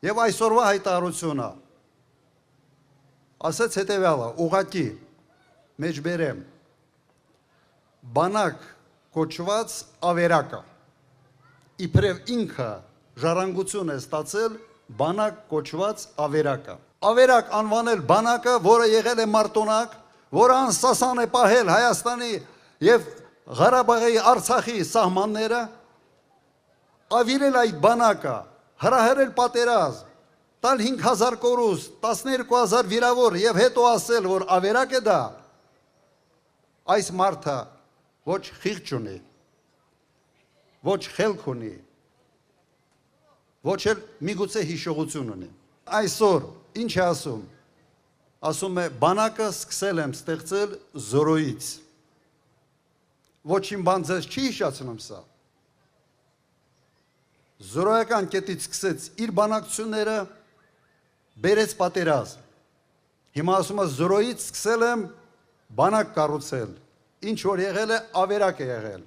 Եվ այսօրվա հայտարարությունը ասեց հետևյալը, ուղղակի մեջ բերեմ, բանակ կոչված ավերակը, իբրև ինքը ժառանգություն է ստացել բանակ կոչված ավերակը։ Ավերակ անվանել բանակը, որը եղել է մարտոնակ, որը անսասան է պահել Հայաստանի և Ղարաբաղի Արցախի սահմանները, ավիրել այդ բանակը, հրահրել պատերազմ, տալ 5000 կորուս, 12000 վիրավոր և հետո ասել, որ ավերակ է դա, այս մարդը ոչ խիղճ ունի, ոչ խելք ունի, ոչ էլ միգուցե հիշողություն ունի։ Այսօր ինչ է ասում։ Ասում է բանակը սկսել եմ ստեղծել զորոյից։ Ոչինչ բան ձեզ չի հիշացնում սա։ Զորոյական կետից սկսեց իր բանակցությունները, բերեց պատերազմ։ Հիմա ասում է զորոյից սկսել եմ բանակ կառուցել, ինչ որ եղել է ավերակ է եղել։